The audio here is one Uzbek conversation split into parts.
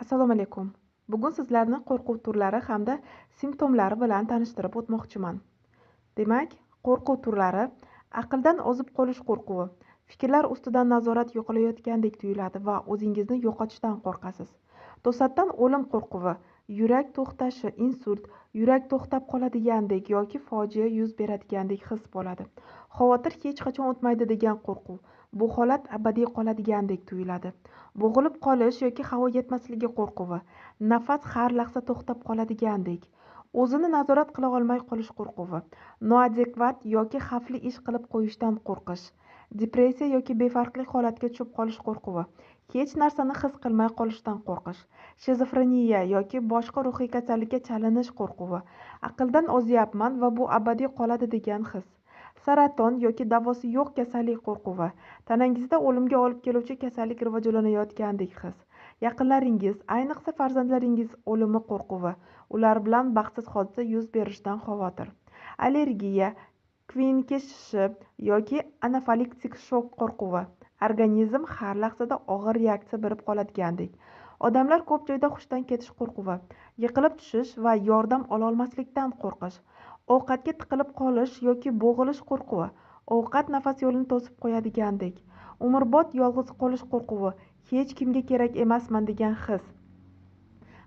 Assalomu alaykum. Bugun sizlarni qo'rquv turlari hamda simptomlari bilan tanishtirib o'tmoqchiman. Demak, qo'rquv turlari: aqldan ozib qolish qo'rquvi. Fikrlar ustidan nazorat yo'qolayotgandek tuyuladi va o'zingizni yo'qotishdan qo'rqasiz. To'satdan o'lim qo'rquvi. Yurak to'xtashi, insult, yurak to'xtab qoladigandek yoki fojia yuz beradigandek his bo'ladi. Xavotir hech qachon o'tmaydi degan qo'rquv. Bu holat abadiy qoladigandek tuyuladi. Bo'g'ilib qolish yoki havo yetmasligi qo'rquvi. Nafas har lahza to'xtab qoladigandek. O'zini nazorat qila olmay qolish qo'rquvi. Noadekvat yoki xavfli ish qilib qo'yishdan qo'rqish. Depressiya yoki befarqlik holatiga tushib qolish qo'rquvi. Hech narsani his qilmay qolishdan qo'rqish. Shizofreniya yoki boshqa ruhiy kasallikka chalinish qo'rquvi. Aqldan ozyapman va bu abadiy qoladi degan his. Saraton yoki davosi yo'q kasallik qo'rquvi. Tanangizda o'limga olib keluvchi kasallik rivojlanayotgandek his. Yaqinlaringiz, ayniqsa farzandlaringiz o'limi qo'rquvi. Ular bilan baxtsiz hodisa yuz berishidan xavotir. Allergiya, klinika shishi yoki anafilaktik shok qo'rquvi. Organizm har lahzada og'ir reaksiya berib qoladigandek. Odamlar ko'p joyda hushdan ketish qo'rquvi. Yiqilib tushish va yordam ololmaslikdan qo'rqish. Ovqatga tiqilib qolish yoki bo'g'ilish qo'rquvi. Ovqat nafas yo'lini to'sib qo'yadigandek. Umrbod yolg'iz qolish qo'rquvi. Hech kimga kerak emasman degan his.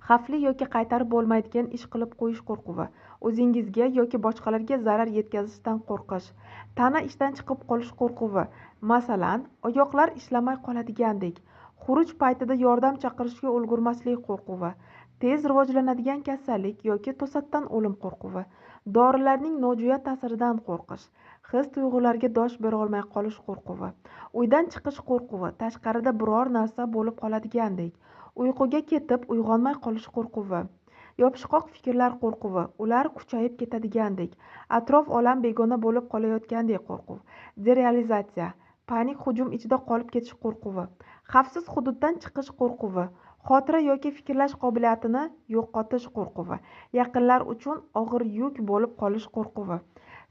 Xavfli yoki qaytarib bo'lmaydigan ish qilib qo'yish qo'rquvi. O'zingizga yoki boshqalarga zarar yetkazishdan qo'rqish. Tana ishdan chiqib qolish qo'rquvi. Masalan, oyoqlar ishlamay qoladigandek. Xuruj paytida yordam chaqirishga ulgurmaslik qo'rquvi. Tez rivojlanadigan kasallik yoki to'satdan o'lim qo'rquvi. Dorilarning nojo'ya ta'siridan qo'rqish. His-tuyg'ularga dosh bera olmay qolish qo'rquvi. Uydan chiqish qo'rquvi. Tashqarida biror narsa bo'lib qoladigandek. Uyquga ketib uyg'onmay qolish qo'rquvi. Yopishqoq fikrlar qo'rquvi. Ular kuchayib ketadigandek. Atrof olam begona bo'lib qolayotgandek qo'rquv. Derealizatsiya. Panik hujum ichida qolib ketish qo'rquvi. Xavfsiz hududdan chiqish qo'rquvi. Xotira yoki fikrlash qobiliyatini yo'qotish qo'rquvi. Yaqinlar uchun og'ir yuk bo'lib qolish qo'rquvi.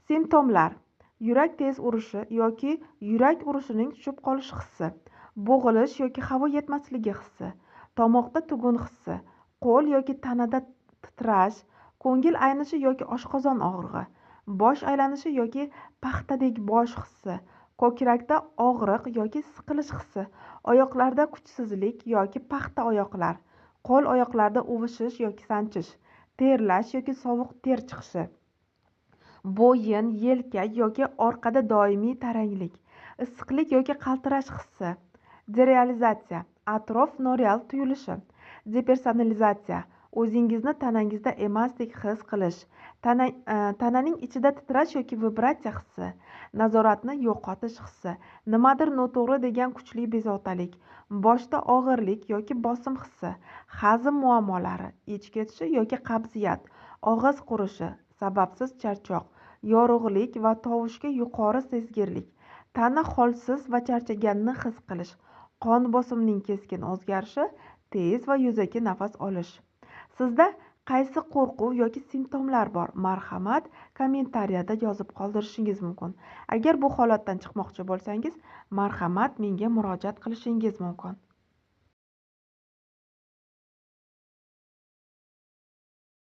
Simptomlar: yurak tez urishi yoki yurak urishining tushib qolish hissi, bo'g'ilish yoki havo yetmasligi hissi, tomoqda tugun hissi, qo'l yoki tanada titrash, ko'ngil aynishi yoki oshqozon og'rig'i, bosh aylanishi yoki paxtadek bosh hissi, ko'krakda og'riq yoki siqilish hissi, oyoqlarda kuchsizlik yoki paxta oyoqlar, qo'l oyoqlarda uvishish yoki sanchish, terlash yoki sovuq ter chiqishi, bo'yin, yelka yoki orqada doimiy taranglik, issiqlik yoki qaltirash hissi. Derealizatsiya, atrof noreal tuyulishi. Depersonalizatsiya, o'zingizni tanangizda emasdek his qilish, tananing ichida titrash yoki vibratsiya hissi, nazoratni yo'qotish hissi, nimadir noto'g'ri degan kuchli bezovtalik, boshda og'irlik yoki bosim hissi, hazm muammolari, ich ketishi yoki qabziyat, og'iz qurishi, sababsiz charchoq, yorug'lik va tovushga yuqori sezgirlik, tana holsiz va charchaganini his qilish, qon bosimining keskin o'zgarishi, tez va yuzaki nafas olish. Sizda qaysi qo'rquv yoki simptomlar bor? Marhamat, kommentariyada yozib qoldirishingiz mumkin. Agar bu holatdan chiqmoqchi bo'lsangiz, marhamat menga murojaat qilishingiz mumkin.